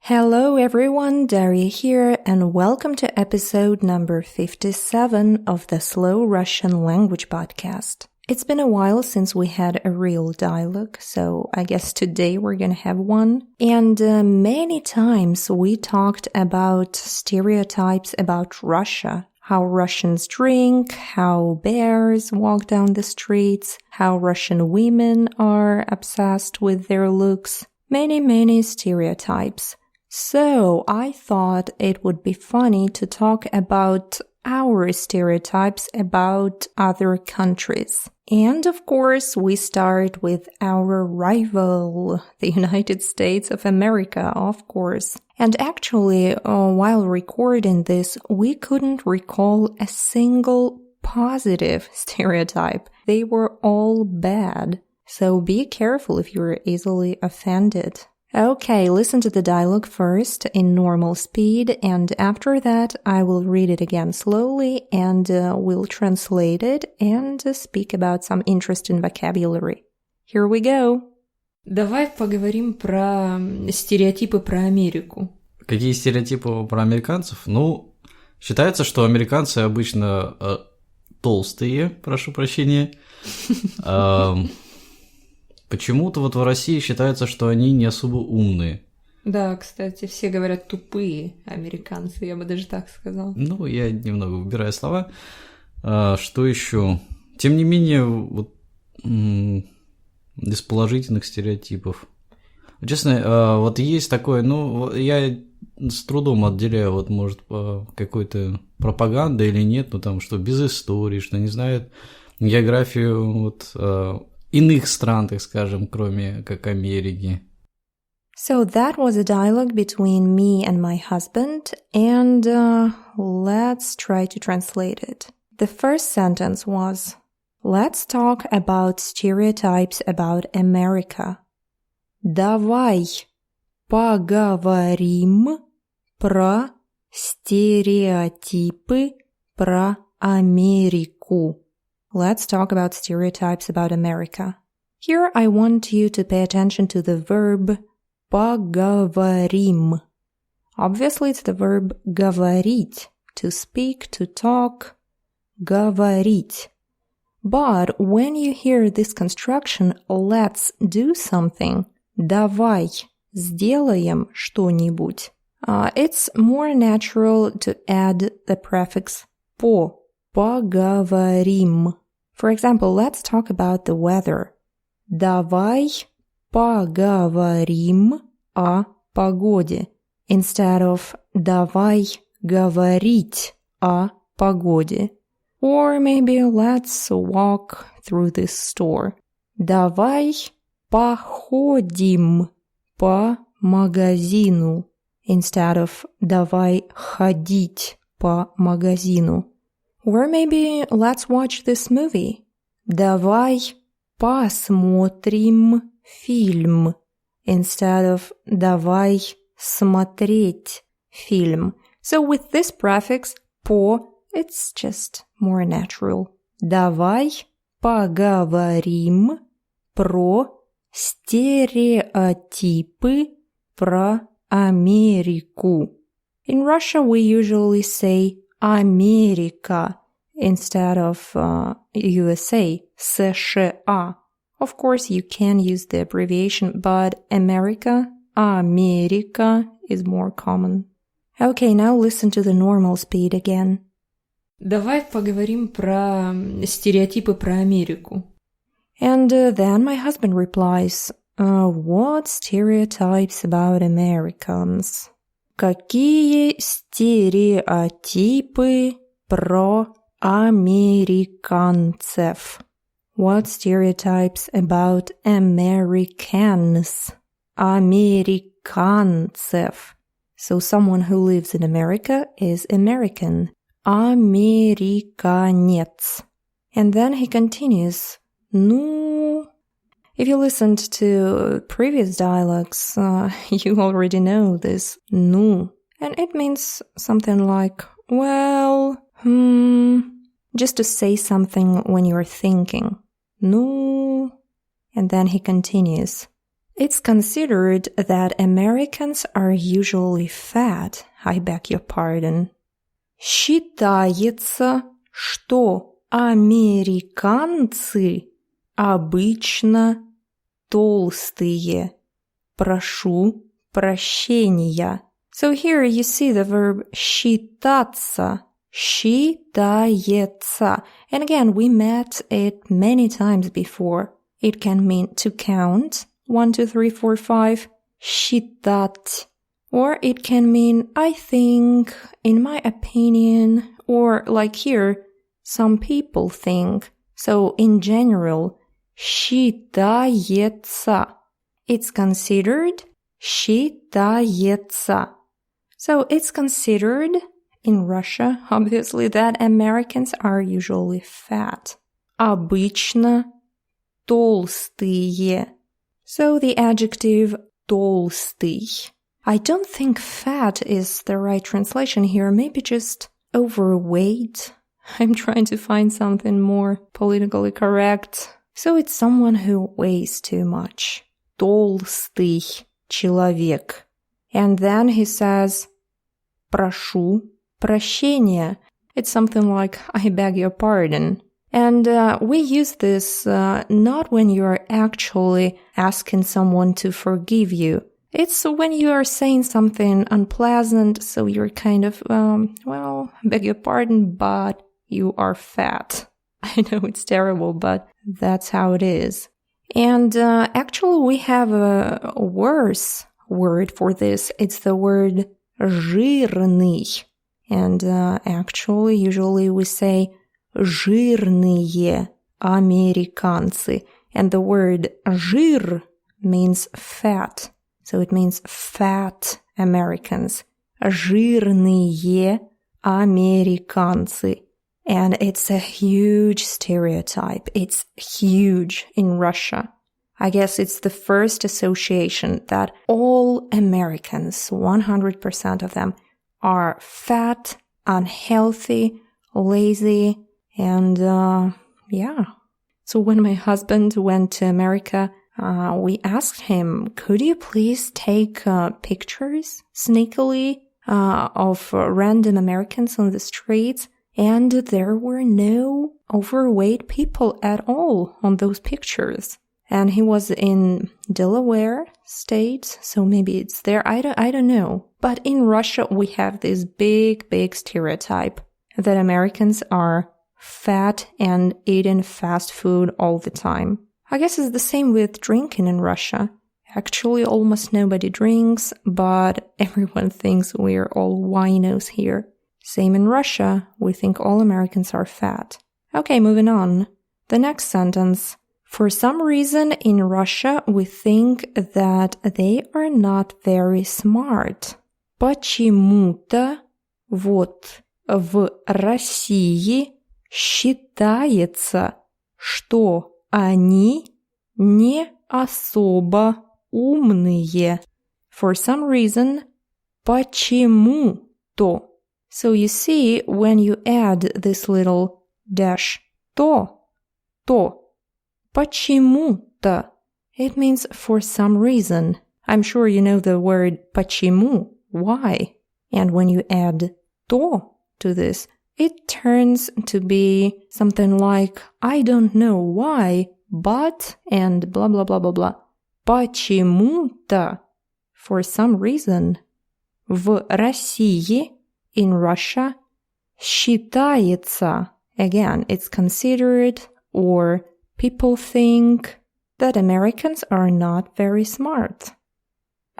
Hello everyone, Daria here, and welcome to episode number 57 of the Slow Russian Language Podcast. It's been a while since we had a real dialogue, so I guess today we're gonna have one. And many times we talked about stereotypes about Russia, how Russians drink, how bears walk down the streets, how Russian women are obsessed with their looks. Many stereotypes. So I thought it would be funny to talk about our stereotypes about other countries. And of course, we start with our rival, the United States of America, of course. And actually, while recording this, we couldn't recall a single positive stereotype. They were all bad. So be careful if you're easily offended. Okay, listen to the dialogue first in normal speed, and after that I will read it again slowly and we'll translate it and speak about some interesting vocabulary. Here we go! Давай поговорим про стереотипы про Америку. Какие стереотипы про американцев? Ну, считается, что американцы обычно толстые, прошу прощения. Почему-то вот в России считается, что они не особо умные. Да, кстати, все говорят тупые американцы, я бы даже так сказала. Ну, я немного выбираю слова. Что еще? Тем не менее, вот из положительных стереотипов. Честно, вот есть такое, ну, я с трудом отделяю, вот, может, какой-то пропаганда или нет, ну, там, что без истории, что не знают географию, вот, иных стран, так скажем, кроме как Америки. So that was a dialogue between me and my husband, and let's try to translate it. The first sentence was, let's talk about stereotypes about America. Давай поговорим про стереотипы про Америку. Let's talk about stereotypes about America. Here I want you to pay attention to the verb поговорим. Obviously it's the verb говорить, to speak, to talk, говорить. But when you hear this construction, let's do something, давай сделаем что-нибудь, it's more natural to add the prefix по, поговорим. For example, let's talk about the weather. Давай поговорим о погоде instead of давай говорить о погоде. Or maybe let's walk through this store. Давай походим по магазину instead of давай ходить по магазину. Or maybe let's watch this movie. Давай посмотрим фильм instead of давай смотреть фильм. So with this prefix по, it's just more natural. Давай поговорим про стереотипы про Америку. In Russia we usually say America instead of USA, США. Of course, you can use the abbreviation, but America is more common. Okay, now listen to the normal speed again. Давай поговорим про стереотипы про Америку. And then my husband replies, what stereotypes about Americans? Какие стереотипы про американцев? What stereotypes about Americans? Американцев. So someone who lives in America is American. Американец. And then he continues, ну... If you listened to previous dialogues, you already know this ну. And it means something like, well, just to say something when you're thinking. Ну. And then he continues, It's considered that Americans are usually fat. I beg your pardon. Считается, что американцы обычно толстые. Прошу прощения. So here you see the verb считаться. Считается. And again, we met it many times before. It can mean to count. 1, 2, 3, 4, 5. Считать. Or it can mean I think, in my opinion, or like here, some people think. So in general, считается. It's considered. Считается. So it's considered in Russia, obviously, that Americans are usually fat. Обычно толстые. So the adjective толстый. I don't think fat is the right translation here, maybe just overweight. I'm trying to find something more politically correct. So it's someone who weighs too much. Толстый человек. And then he says, прошу прощения. It's something like, I beg your pardon. And we use this not when you're actually asking someone to forgive you. It's when you are saying something unpleasant, so you're kind of, beg your pardon, but you are fat. I know it's terrible, but that's how it is. And actually we have a worse word for this. It's the word жирный. And actually, usually we say жирные американцы. And the word жир means fat. So it means fat Americans. Жирные американцы. And it's a huge stereotype. It's huge in Russia. I guess it's the first association that all Americans, 100% of them, are fat, unhealthy, lazy, and So when my husband went to America, we asked him, could you please take pictures sneakily of random Americans on the streets? And there were no overweight people at all on those pictures. And he was in Delaware state, so maybe it's there. I don't know. But in Russia, we have this big stereotype that Americans are fat and eating fast food all the time. I guess it's the same with drinking in Russia. Actually, almost nobody drinks, but everyone thinks we're all winos here. Same in Russia, we think all Americans are fat. Okay, moving on. The next sentence. For some reason, in Russia, we think that they are not very smart. Почему-то вот в России считается, что они не особо умные. For some reason, почему-то. So you see, when you add this little dash, то, почему-то, it means for some reason. I'm sure you know the word почему, why. And when you add то to this, it turns to be something like, I don't know why, but, and blah, blah, blah, blah, blah. Почему-то, for some reason. В России, in Russia, считается, again, it's considered, or people think that Americans are not very smart.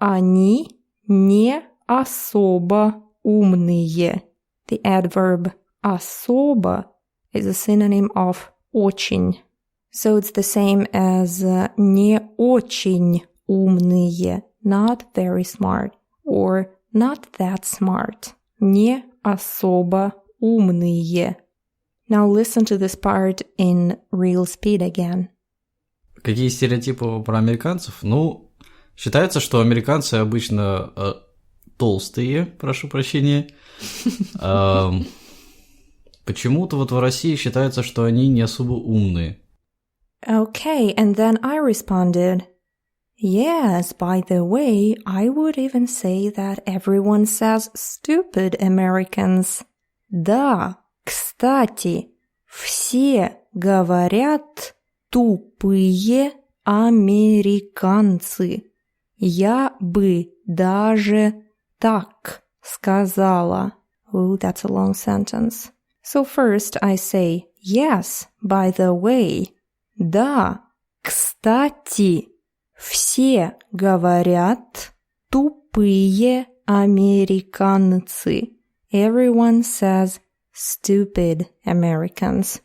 Они не особо умные. The adverb особо is a synonym of очень. So it's the same as не очень умные, not very smart, or not that smart. Не особо умные. Now listen to this part in real speed again. Какие стереотипы про американцев? Ну, считается, что американцы обычно толстые, прошу прощения. Почему-то вот в России считается, что они не особо умные. Okay, and then I responded, Yes, by the way, I would even say that everyone says stupid Americans. Да, кстати, все говорят тупые американцы. Я бы даже так сказала. Oh, that's a long sentence. So first I say, yes, by the way. Да, кстати, все говорят тупые американцы. Everyone says stupid Americans.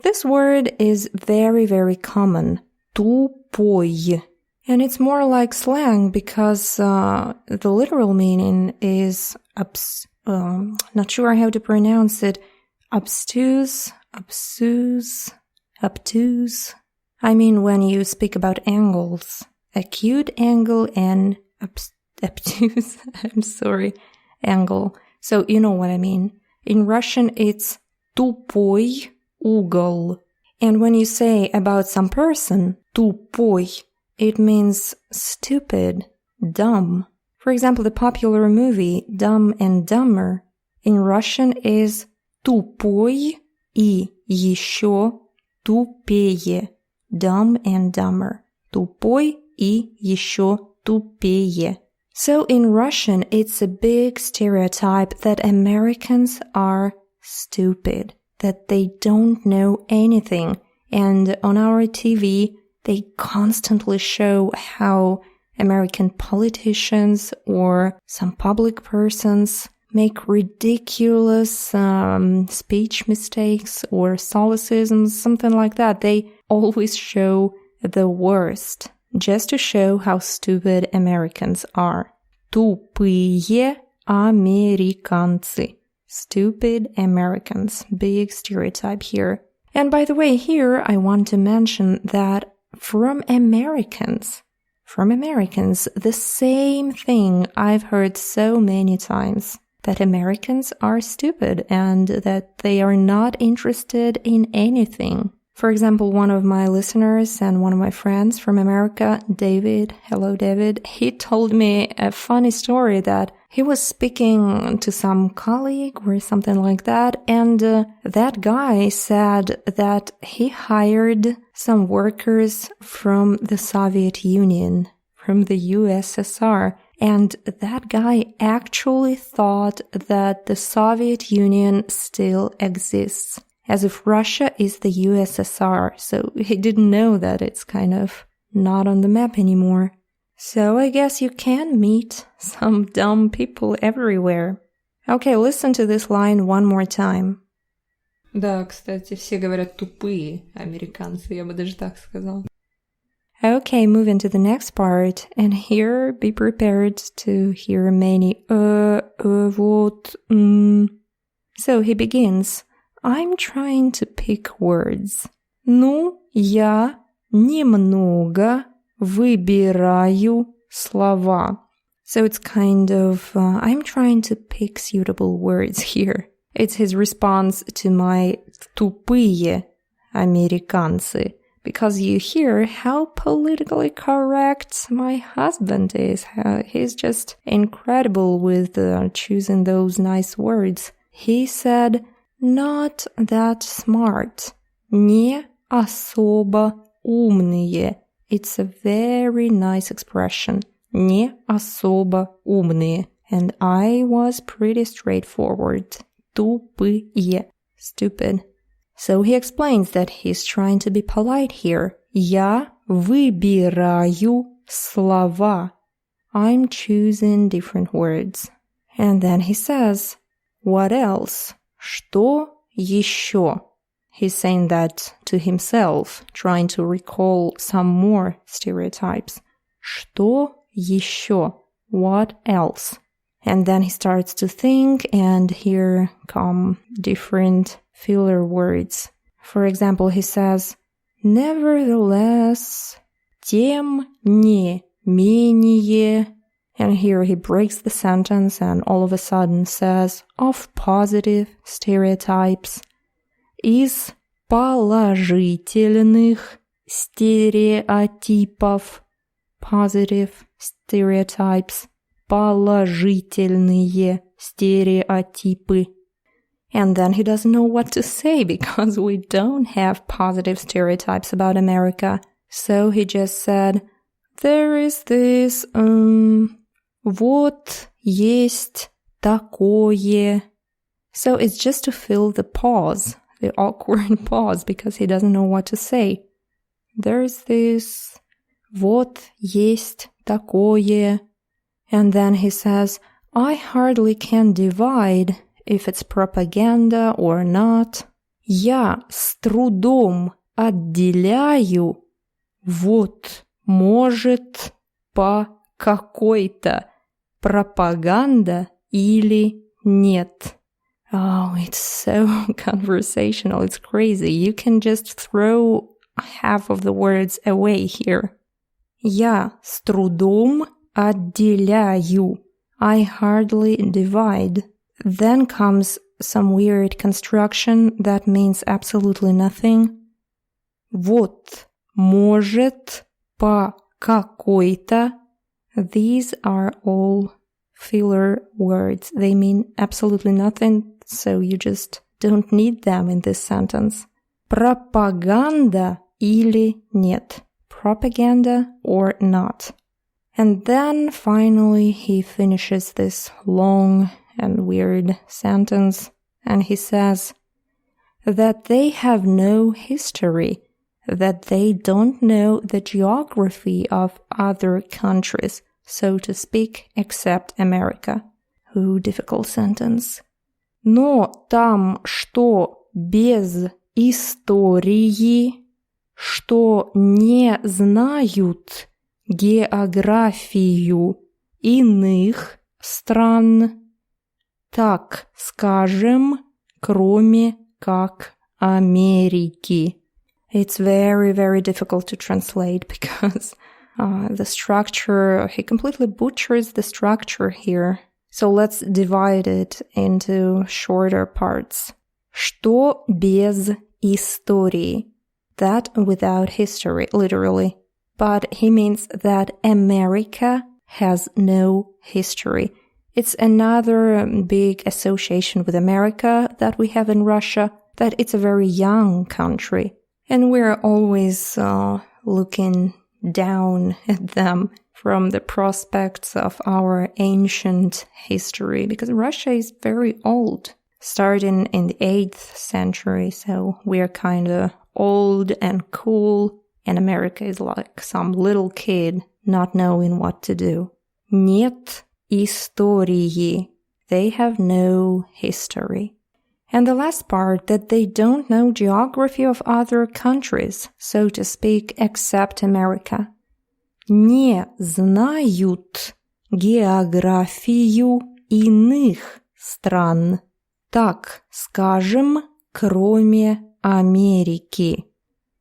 This word is very, very common. Тупой. And it's more like slang because the literal meaning is not sure how to pronounce it. Obtuse. I mean when you speak about angles. Acute angle and obtuse, I'm sorry, angle. So you know what I mean. In Russian it's тупой угол. And when you say about some person, тупой, it means stupid, dumb. For example, the popular movie Dumb and Dumber in Russian is тупой и еще тупее. Dumb and Dumber. Тупой и еще тупее. So in Russian, it's a big stereotype that Americans are stupid, that they don't know anything. And on our TV, they constantly show how American politicians or some public persons make ridiculous speech mistakes or solecisms, something like that. They always show the worst, just to show how stupid Americans are. Тупые американцы. Stupid Americans. Big stereotype here. And by the way, here I want to mention that from Americans, the same thing I've heard so many times, that Americans are stupid and that they are not interested in anything. For example, one of my listeners and one of my friends from America, David, hello David, he told me a funny story that he was speaking to some colleague or something like that, and that guy said that he hired some workers from the Soviet Union, from the USSR, and that guy actually thought that the Soviet Union still exists, as if Russia is the USSR, so he didn't know that it's kind of not on the map anymore. So I guess you can meet some dumb people everywhere. Okay, listen to this line one more time. Да, кстати, все говорят тупые американцы, я бы даже так сказала. Okay, moving to the next part, and here be prepared to hear many вот, So he begins, I'm trying to pick words. Ну, я немного выбираю слова. So it's kind of, I'm trying to pick suitable words here. It's his response to my тупые американцы. Because you hear how politically correct my husband is. How he's just incredible with choosing those nice words. He said, not that smart. Не особо умные. It's a very nice expression. Не особо умные. And I was pretty straightforward. Тупые. Stupid. So he explains that he's trying to be polite here. Я выбираю слова. I'm choosing different words. And then he says, what else? Что еще? He's saying that to himself, trying to recall some more stereotypes. Что еще? What else? And then he starts to think, and here come different filler words. For example, he says, nevertheless, тем не менее. And here he breaks the sentence and all of a sudden says, of positive stereotypes. Из положительных стереотипов. positive stereotypes, положительные стереотипы. And then he doesn't know what to say because we don't have positive stereotypes about America. So he just said, there is this, вот есть такое. So it's just to fill the pause, the awkward pause, because he doesn't know what to say. There's this, вот есть такое. And then he says, I hardly can divide if it's propaganda or not. Я с трудом отделяю вот, может, по какой-то пропаганда или нет. Oh, it's so conversational. It's crazy. You can just throw half of the words away here. Я с трудом отделяю. I hardly divide. Then comes some weird construction that means absolutely nothing. Вот, может, по какой-то. These are all filler words. They mean absolutely nothing, so you just don't need them in this sentence. Пропаганда или нет. Propaganda or not. And then finally he finishes this long and weird sentence and he says that they have no history, that they don't know the geography of other countries, so to speak, except America. Ooh, difficult sentence. Но там, что без истории, что не знают географию иных стран, так скажем, кроме как Америки. It's very, very difficult to translate because the structure, he completely butchers the structure here. So let's divide it into shorter parts. Что без истории? That without history, literally. But he means that America has no history. It's another big association with America that we have in Russia, that it's a very young country. And we're always looking down at them from the prospects of our ancient history, because Russia is very old, starting in the 8th century, so we're kind of old and cool, and America is like some little kid not knowing what to do. Нет истории. They have no history. And the last part, that they don't know geography of other countries, so to speak, except America. Не знают географию иных стран, так скажем, кроме Америки.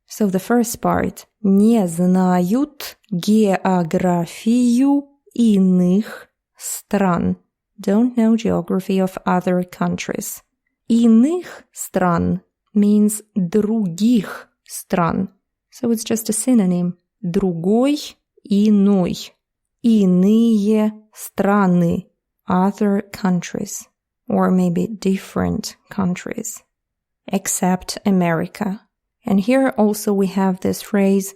So the first part, не знают географию иных стран, don't know geography of other countries. Иных стран means других стран. So it's just a synonym. Другой, иной. Иные страны. Other countries. Or maybe different countries. Except America. And here also we have this phrase,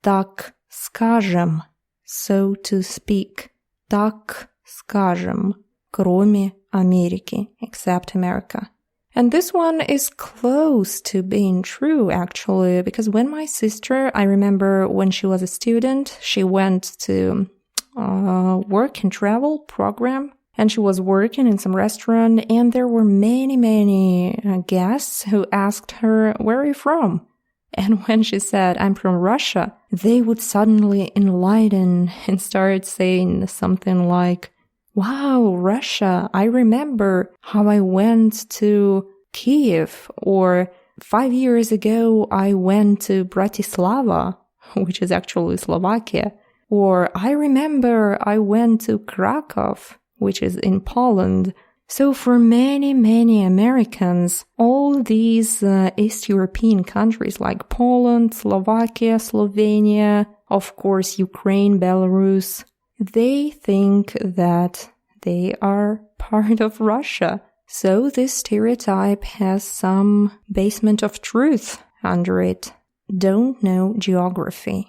так скажем, so to speak. Так скажем, кроме Америки, except America. And this one is close to being true, actually, because when my sister, I remember when she was a student, she went to work and travel program, and she was working in some restaurant, and there were many guests who asked her, where are you from? And when she said, I'm from Russia, they would suddenly enlighten and start saying something like, wow, Russia, I remember how I went to Kiev, or 5 years ago I went to Bratislava, which is actually Slovakia, or I remember I went to Krakow, which is in Poland. So for many, many Americans, all these East European countries like Poland, Slovakia, Slovenia, of course, Ukraine, Belarus, they think that they are part of Russia. So this stereotype has some basement of truth under it. Don't know geography.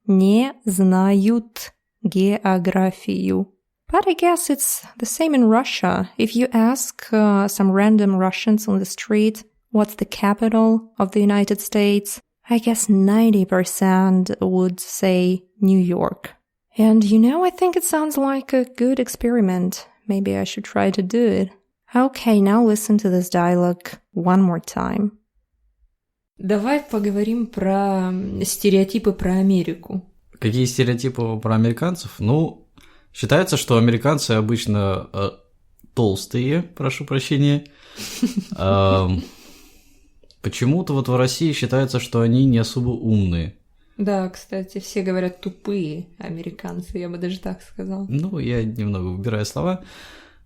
Не знают географию. But I guess it's the same in Russia. If you ask some random Russians on the street, what's the capital of the United States? I guess 90% would say New York. And I think it sounds like a good experiment. Maybe I should try to do it. Okay, now listen to this dialogue one more time. Давай поговорим про стереотипы про Америку. Какие стереотипы про американцев? Считается, что американцы обычно толстые, прошу прощения. Почему-то в России считается, что они не особо умные. Да, кстати, все говорят тупые американцы, я бы даже так сказала. Я немного выбираю слова.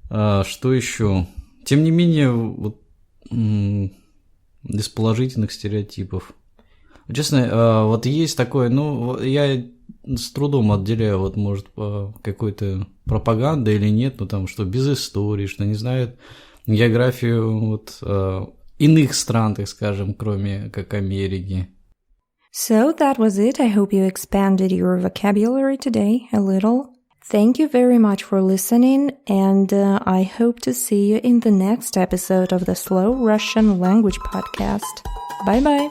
Что еще? Тем не менее, из положительных стереотипов. Честно, есть такое, я с трудом отделяю, может, какой-то пропаганда или нет, что без истории, что не знают географию иных стран, так скажем, кроме как Америки. So that was it. I hope you expanded your vocabulary today a little. Thank you very much for listening, and I hope to see you in the next episode of the Slow Russian Language Podcast. Bye-bye!